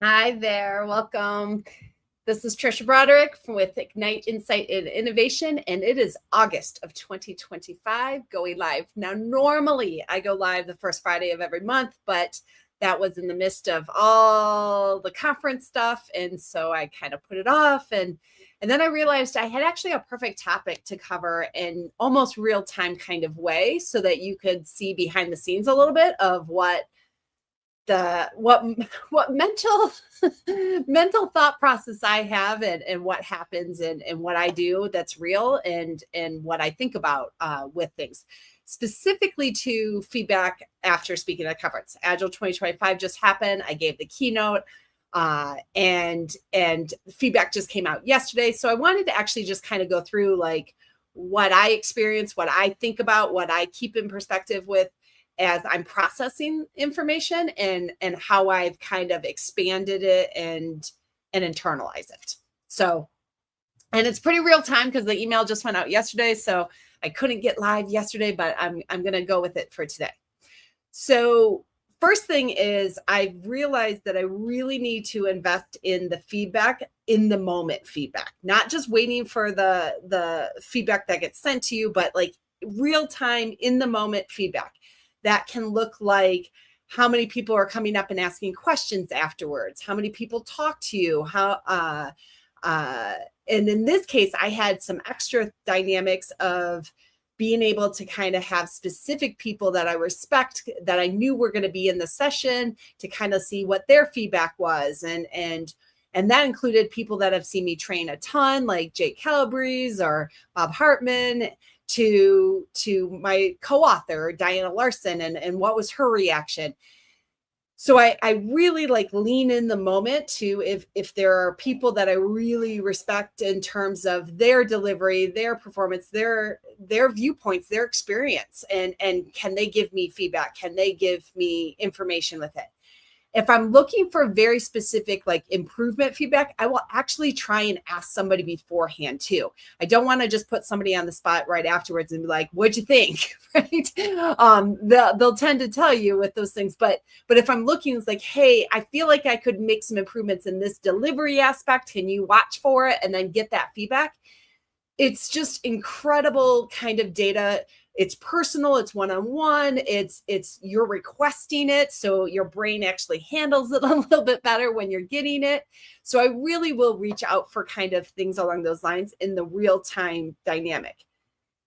Hi there, welcome. This is Trisha Broderick with Ignite Insight and Innovation, and it is August of 2025 going live. Now, normally I go live the first Friday of every month, but that was in the midst of all the conference stuff, and so I kind of put it off. And then I realized I had actually a perfect topic to cover in almost real time kind of way, so that you could see behind the scenes a little bit of what mental mental thought process I have, and what happens, and what I do that's real, and what I think about with things, specifically to feedback after speaking at a conference. Agile 2025 just happened. I gave the keynote, and feedback just came out yesterday. So I wanted to actually just kind of go through like what I experience, what I think about, what I keep in perspective with as I'm processing information, and how I've kind of expanded it and internalize it. So, and it's pretty real time because the email just went out yesterday. So I couldn't get live yesterday, but I'm going to go with it for today. So first thing is, I realized that I really need to invest in the feedback, in the moment feedback, not just waiting for the feedback that gets sent to you, but like real time, in the moment feedback. That can look like how many people are coming up and asking questions afterwards, how many people talk to you, and in this case, I had some extra dynamics of being able to kind of have specific people that I respect, that I knew were going to be in the session, to kind of see what their feedback was. And that included people that have seen me train a ton, like Jake Calabrese or Bob Hartman, to my co-author, Diana Larson, and what was her reaction. So I really like lean in the moment to, if there are people that I really respect in terms of their delivery, their performance, their viewpoints, their experience, and can they give me feedback? Can they give me information with it? If I'm looking for very specific like improvement feedback, I will actually try and ask somebody beforehand too. I don't want to just put somebody on the spot right afterwards and be like, "What'd you think?" Right? They'll tend to tell you with those things. But if I'm looking, it's like, "Hey, I feel like I could make some improvements in this delivery aspect. Can you watch for it?" And then get that feedback. It's just incredible kind of data. It's personal, it's one-on-one, it's you're requesting it, so your brain actually handles it a little bit better when you're getting it. So I really will reach out for kind of things along those lines in the real-time dynamic.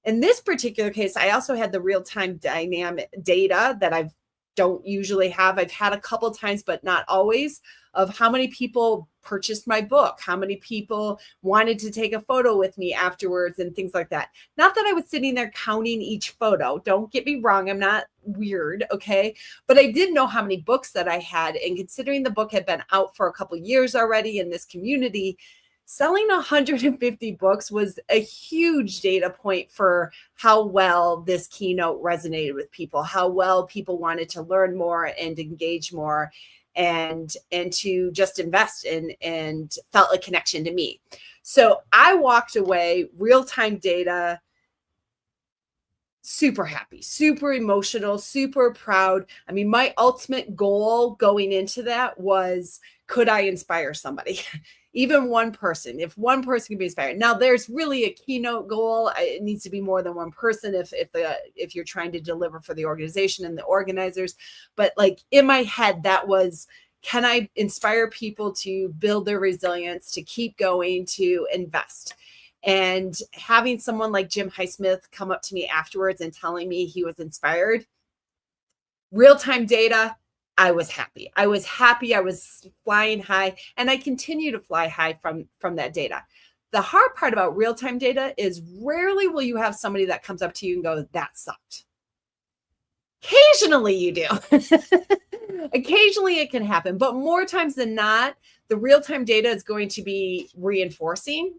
In this particular case, I also had the real-time dynamic data that I don't usually have. I've had a couple times, but not always, of how many people purchased my book, how many people wanted to take a photo with me afterwards, and things like that. Not that I was sitting there counting each photo. Don't get me wrong. I'm not weird. Okay. But I did know how many books that I had. And considering the book had been out for a couple years already in this community, selling 150 books was a huge data point for how well this keynote resonated with people, how well people wanted to learn more and engage more, and to just invest in, and felt a connection to me. So I walked away, real-time data, super happy, super emotional, super proud. I mean, my ultimate goal going into that was, could I inspire somebody? Even one person, if one person can be inspired. Now there's really a keynote goal. It needs to be more than one person if you're trying to deliver for the organization and the organizers. But like in my head, that was, can I inspire people to build their resilience, to keep going, to invest? And having someone like Jim Highsmith come up to me afterwards and telling me he was inspired, real-time data, I was happy. I was happy. I was flying high, and I continue to fly high from that data. The hard part about real-time data is rarely will you have somebody that comes up to you and goes, "That sucked." Occasionally you do. Occasionally it can happen, but more times than not, the real-time data is going to be reinforcing,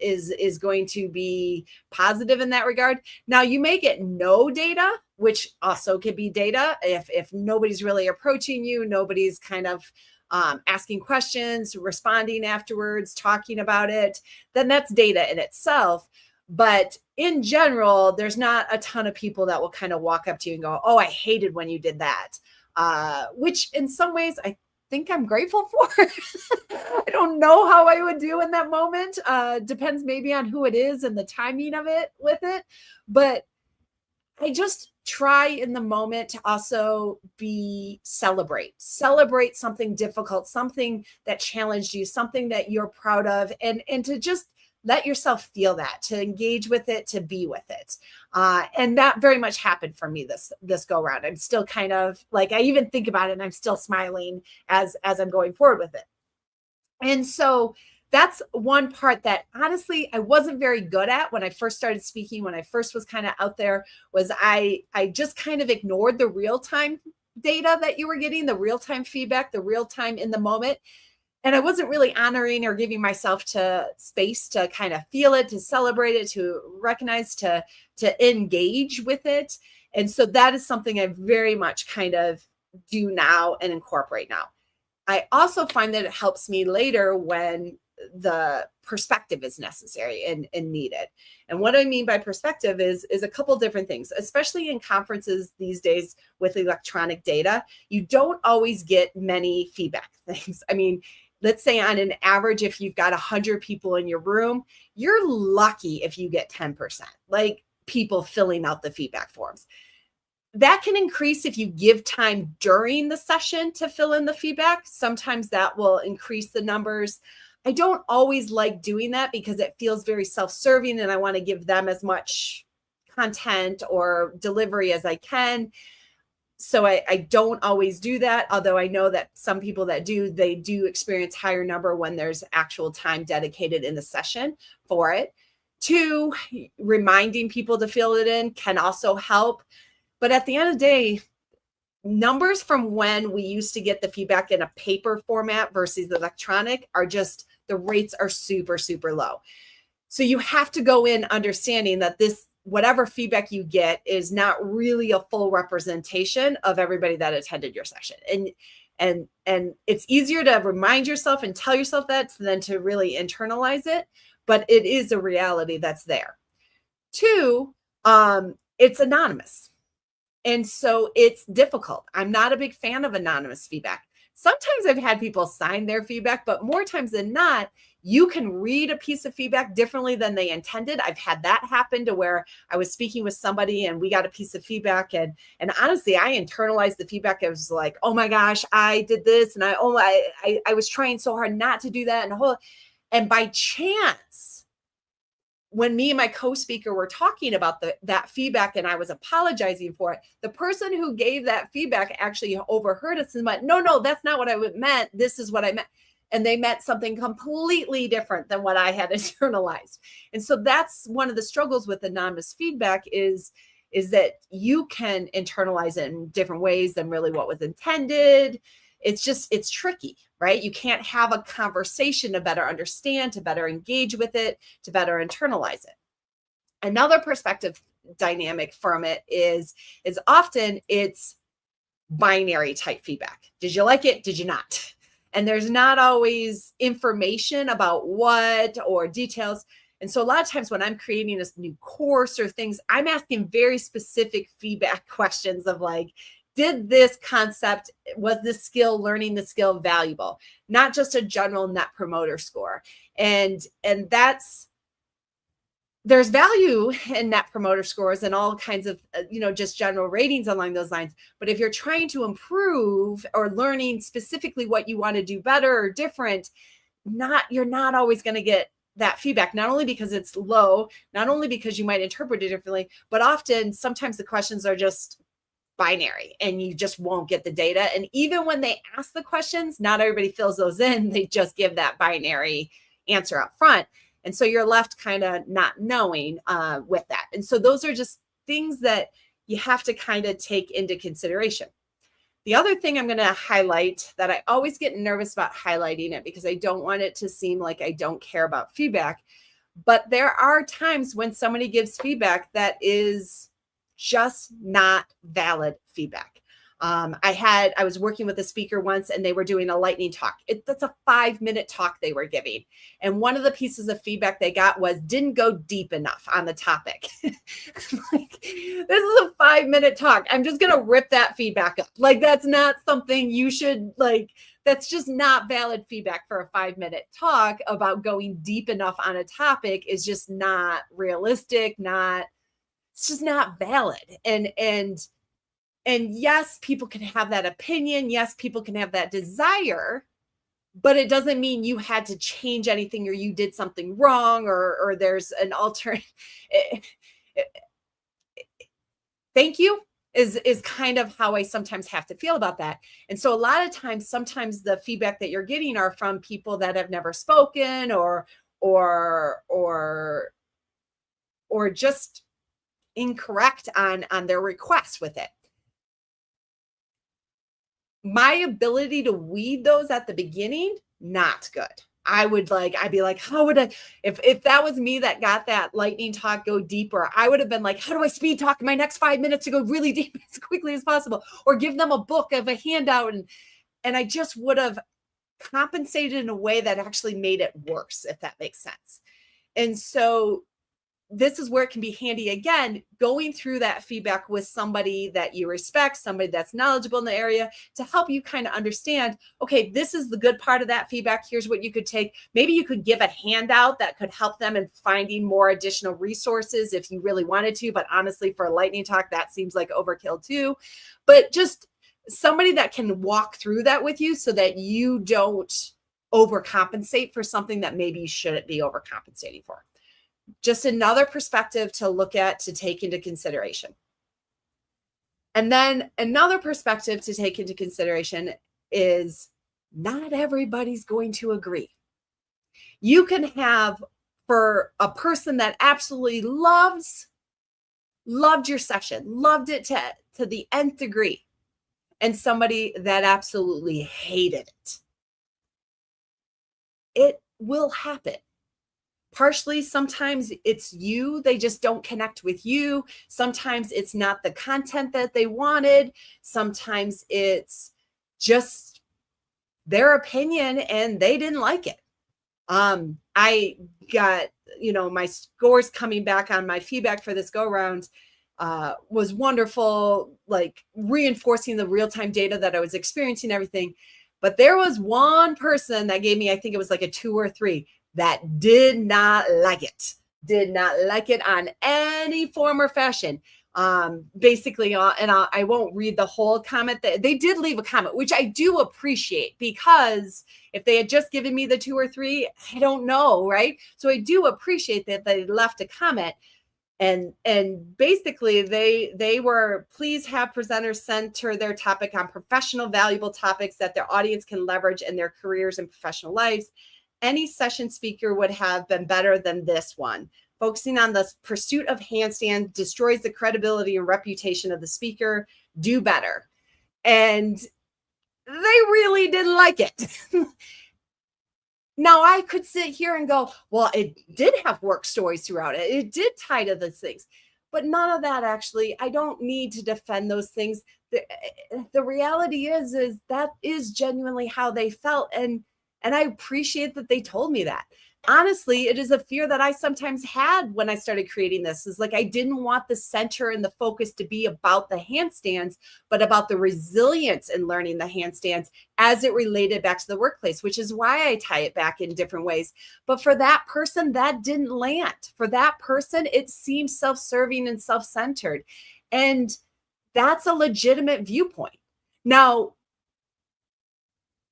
is going to be positive in that regard. Now you may get no data, which also could be data. If nobody's really approaching you, nobody's kind of asking questions, responding afterwards, talking about it, then that's data in itself. But in general, there's not a ton of people that will kind of walk up to you and go, "Oh, I hated when you did that." Which in some ways think I'm grateful for. I don't know how I would do in that moment. Depends maybe on who it is and the timing of it with it. But I just try in the moment to also celebrate something difficult, something that challenged you, something that you're proud of, and to just let yourself feel that, to engage with it, to be with it. And that very much happened for me this go round. I'm still kind of like, I even think about it and I'm still smiling as I'm going forward with it. And so that's one part that honestly I wasn't very good at when I first started speaking, when I first was kind of out there, was I just kind of ignored the real-time data that you were getting, the real-time feedback, the real-time in the moment. And I wasn't really honoring or giving myself to space to kind of feel it, to celebrate it, to recognize, to engage with it. And so that is something I very much kind of do now and incorporate now. I also find that it helps me later when the perspective is necessary and needed. And what I mean by perspective is a couple different things, especially in conferences these days with electronic data. You don't always get many feedback things. I mean, let's say on an average, if you've got 100 people in your room, you're lucky if you get 10%, like people filling out the feedback forms. That can increase if you give time during the session to fill in the feedback. Sometimes that will increase the numbers. I don't always like doing that because it feels very self-serving and I want to give them as much content or delivery as I can. So I don't always do that, although I know that some people that do, they do experience higher number when there's actual time dedicated in the session for it. 2, reminding people to fill it in can also help. But at the end of the day, numbers from when we used to get the feedback in a paper format versus electronic are just, the rates are super, super low. So you have to go in understanding that this, whatever feedback you get is not really a full representation of everybody that attended your session. And it's easier to remind yourself and tell yourself that than to really internalize it, but it is a reality that's there. 2, it's anonymous. And so it's difficult. I'm not a big fan of anonymous feedback. Sometimes I've had people sign their feedback, but more times than not, you can read a piece of feedback differently than they intended. I've had that happen to where I was speaking with somebody and we got a piece of feedback. And honestly, I internalized the feedback. I was like, oh my gosh, I did this. And I was trying so hard not to do that. And by chance, when me and my co-speaker were talking about that feedback and I was apologizing for it, the person who gave that feedback actually overheard us and went, no, that's not what I meant. This is what I meant. And they meant something completely different than what I had internalized. And so that's one of the struggles with anonymous feedback is that you can internalize it in different ways than really what was intended. It's tricky, right? You can't have a conversation to better understand, to better engage with it, to better internalize it. Another perspective dynamic from it is often it's binary type feedback. Did you like it? Did you not? And there's not always information about what or details. And so a lot of times when I'm creating this new course or things, I'm asking very specific feedback questions of like, did this concept, was this skill, learning the skill valuable? Not just a general net promoter score. And there's value in net promoter scores and all kinds of, just general ratings along those lines. But if you're trying to improve or learning specifically what you want to do better or different, you're not always going to get that feedback, not only because it's low, not only because you might interpret it differently, but often sometimes the questions are just binary and you just won't get the data. And even when they ask the questions, not everybody fills those in. They just give that binary answer up front. And so you're left kind of not knowing with that. And so those are just things that you have to kind of take into consideration. The other thing I'm going to highlight that I always get nervous about highlighting it because I don't want it to seem like I don't care about feedback. But there are times when somebody gives feedback that is just not valid feedback. I was working with a speaker once and they were doing a lightning talk. That's a 5-minute talk they were giving. And one of the pieces of feedback they got was didn't go deep enough on the topic. Like, this is a 5-minute talk. I'm just going to rip that feedback up. Like, that's not something you should That's just not valid feedback for a 5-minute talk about going deep enough on a topic. Is just not realistic. It's just not valid. And yes, people can have that opinion. Yes, people can have that desire, but it doesn't mean you had to change anything or you did something wrong or there's an alternate. Thank you is kind of how I sometimes have to feel about that. And so a lot of times, sometimes the feedback that you're getting are from people that have never spoken or just incorrect on their request with it. My ability to weed those at the beginning, not good. I'd be like, how would I, if that was me that got that lightning talk go deeper, I would have been like, how do I speed talk in my next 5 minutes to go really deep as quickly as possible, or give them a book of a handout. And I just would have compensated in a way that actually made it worse, if that makes sense. And so this is where it can be handy, again, going through that feedback with somebody that you respect, somebody that's knowledgeable in the area, to help you kind of understand, okay, this is the good part of that feedback. Here's what you could take. Maybe you could give a handout that could help them in finding more additional resources if you really wanted to. But honestly, for a lightning talk, that seems like overkill too. But just somebody that can walk through that with you so that you don't overcompensate for something that maybe you shouldn't be overcompensating for. Just another perspective to look at, to take into consideration. And then another perspective to take into consideration is not everybody's going to agree. You can have, for a person that absolutely loved your session, loved it to the nth degree, and somebody that absolutely hated it. It will happen. Partially, sometimes it's you, they just don't connect with you. Sometimes it's not the content that they wanted. Sometimes it's just their opinion and they didn't like it. I got, my scores coming back on my feedback for this go round was wonderful, like reinforcing the real-time data that I was experiencing, everything. But there was one person that gave me, I think it was like a 2 or 3, that did not like it on any form or fashion. Basically, and I won't read the whole comment. They did leave a comment, which I do appreciate, because if they had just given me the 2 or 3, I don't know, right? So I do appreciate that they left a comment. And basically they were, please have presenters center their topic on professional, valuable topics that their audience can leverage in their careers and professional lives. Any session speaker would have been better than this one. Focusing on the pursuit of handstand destroys the credibility and reputation of the speaker. Do better. And they really didn't like it. Now, I could sit here and go, well, it did have work stories throughout it. It did tie to those things. But none of that, actually, I don't need to defend those things. The reality is that is genuinely how they felt. And I appreciate that they told me that. Honestly, it is a fear that I sometimes had when I started creating this, is like, I didn't want the center and the focus to be about the handstands, but about the resilience in learning the handstands as it related back to the workplace, which is why I tie it back in different ways. But for that person, that didn't land. For that person, it seemed self-serving and self-centered. And that's a legitimate viewpoint. Now,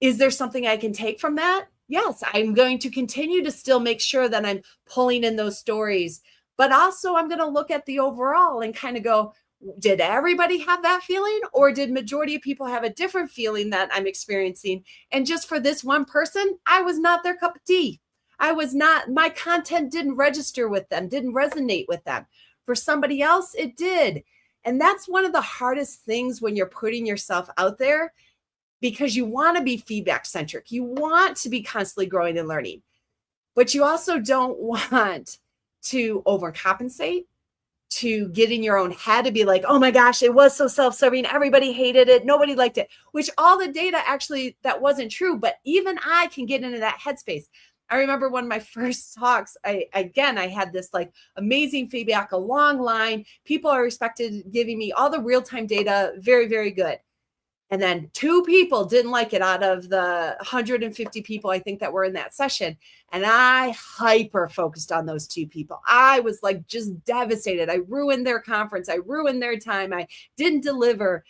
is there something I can take from that? Yes, I'm going to continue to still make sure that I'm pulling in those stories, but also I'm going to look at the overall and kind of go, did everybody have that feeling, or did majority of people have a different feeling that I'm experiencing? And just for this one person, I was not their cup of tea. My content didn't register with them, didn't resonate with them. For somebody else, it did. And that's one of the hardest things when you're putting yourself out there, because you want to be feedback centric. You want to be constantly growing and learning, but you also don't want to overcompensate, to get in your own head to be like, oh my gosh, it was so self-serving. Everybody hated it. Nobody liked it, which all the data actually, that wasn't true. But even I can get into that headspace. I remember one of my first talks, I had this like amazing feedback, a long line. People are respected, giving me all the real-time data. Very, very good. And then 2 people didn't like it out of the 150 people I think that were in that session. And I hyper focused on those 2 people. I was like just devastated. I ruined their conference. I ruined their time. I didn't deliver.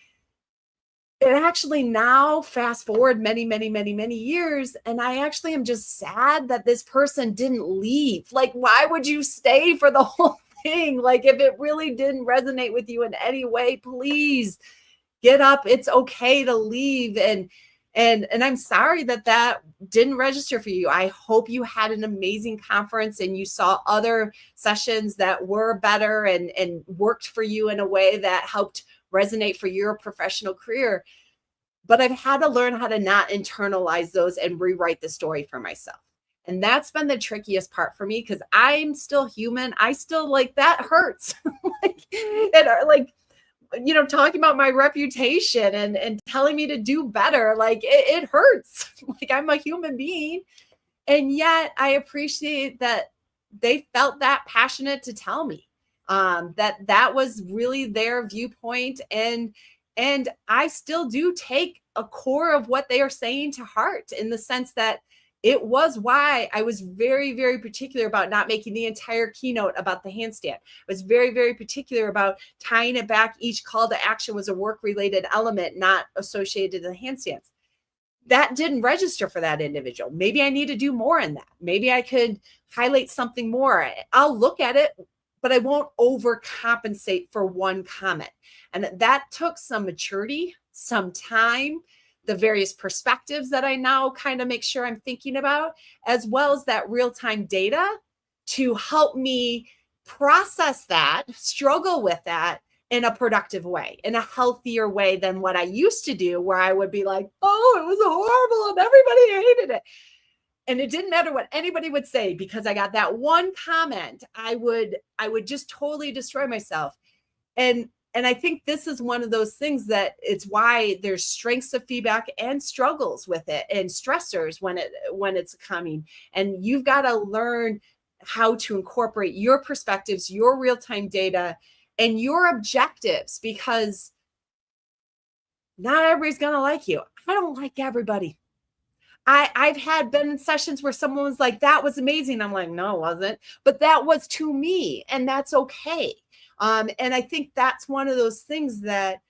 And actually now fast forward many, many, many, many years, and I actually am just sad that this person didn't leave. Like, why would you stay for the whole thing? Like, if it really didn't resonate with you in any way, please get up. It's okay to leave. And I'm sorry that that didn't register for you. I hope you had an amazing conference and you saw other sessions that were better and worked for you in a way that helped resonate for your professional career. But I've had to learn how to not internalize those and rewrite the story for myself. And that's been the trickiest part for me because I'm still human. I still like that hurts. like, talking about my reputation and telling me to do better, like it hurts. Like I'm a human being. And yet I appreciate that they felt that passionate to tell me that was really their viewpoint. And I still do take a core of what they are saying to heart in the sense that it was why I was very, very particular about not making the entire keynote about the handstand. I was very, very particular about tying it back. Each call to action was a work-related element, not associated to the handstands. That didn't register for that individual. Maybe I need to do more in that. Maybe I could highlight something more. I'll look at it, but I won't overcompensate for one comment. And that took some maturity, some time, the various perspectives that I now kind of make sure I'm thinking about, as well as that real-time data to help me process that, struggle with that in a productive way, in a healthier way than what I used to do, where I would be like, oh, it was horrible and everybody hated it. And it didn't matter what anybody would say because I got that one comment, I would just totally destroy myself. And I think this is one of those things that it's why there's strengths of feedback and struggles with it and stressors when it's coming. And you've got to learn how to incorporate your perspectives, your real-time data, and your objectives, because not everybody's going to like you. I don't like everybody. I've been in sessions where someone was like, that was amazing. I'm like, no, it wasn't. But that was to me, and that's okay. And I think that's one of those things that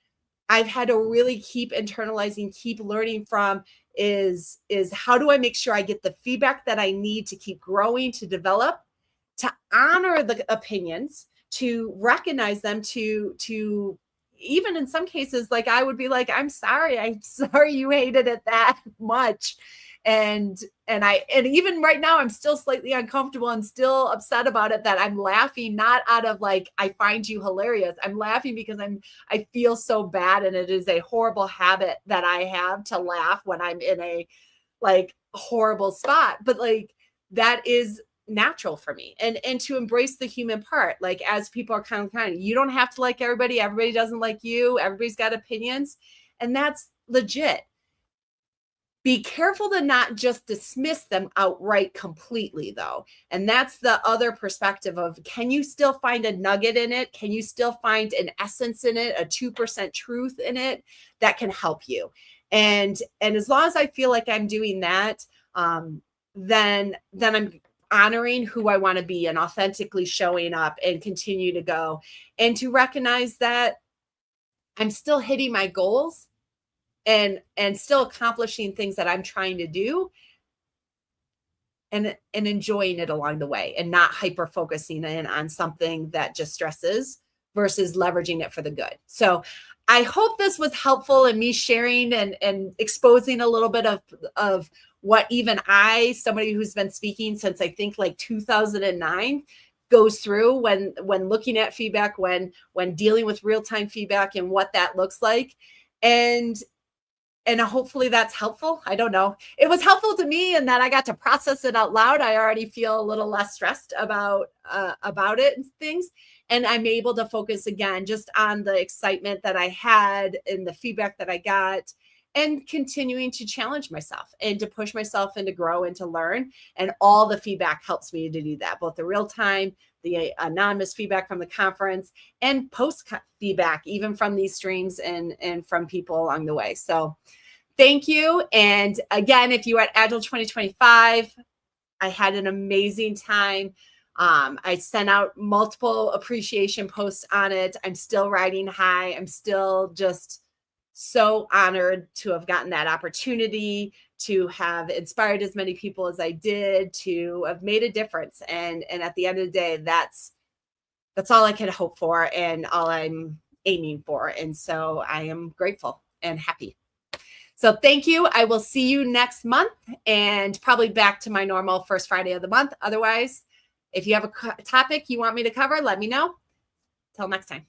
I've had to really keep internalizing, keep learning from is how do I make sure I get the feedback that I need to keep growing, to develop, to honor the opinions, to recognize them, to even in some cases, like I would be like, I'm sorry you hated it that much. And even right now, I'm still slightly uncomfortable and still upset about it, that I'm laughing, not out of like, I find you hilarious. I'm laughing because I feel so bad. And it is a horrible habit that I have to laugh when I'm in a like horrible spot, but like, that is natural for me, and to embrace the human part. Like, as people are kind of, you don't have to like everybody. Everybody doesn't like you. Everybody's got opinions, and that's legit. Be careful to not just dismiss them outright completely, though. And that's the other perspective of, can you still find a nugget in it? Can you still find an essence in it, a 2% truth in it that can help you? And as long as I feel like I'm doing that, then I'm honoring who I want to be and authentically showing up and continue to go, and to recognize that I'm still hitting my goals and still accomplishing things that I'm trying to do, and enjoying it along the way, and not hyper focusing in on something that just stresses versus leveraging it for the good. So I hope this was helpful in me sharing and exposing a little bit of what even somebody who's been speaking since I think like 2009 goes through when looking at feedback, when dealing with real-time feedback and what that looks like. And hopefully that's helpful. I don't know. It was helpful to me in that I got to process it out loud. I already feel a little less stressed about it and things. And I'm able to focus again just on the excitement that I had and the feedback that I got, and continuing to challenge myself and to push myself and to grow and to learn. And all the feedback helps me to do that, both the real time, the anonymous feedback from the conference, and post feedback, even from these streams and from people along the way. So thank you. And again, if you are at Agile 2025, I had an amazing time. I sent out multiple appreciation posts on it. I'm still riding high. I'm still just so honored to have gotten that opportunity, to have inspired as many people as I did, to have made a difference. And at the end of the day, that's all I can hope for and all I'm aiming for. And so I am grateful and happy. So thank you. I will see you next month, and probably back to my normal first Friday of the month. Otherwise, if you have a topic you want me to cover, let me know. Till next time.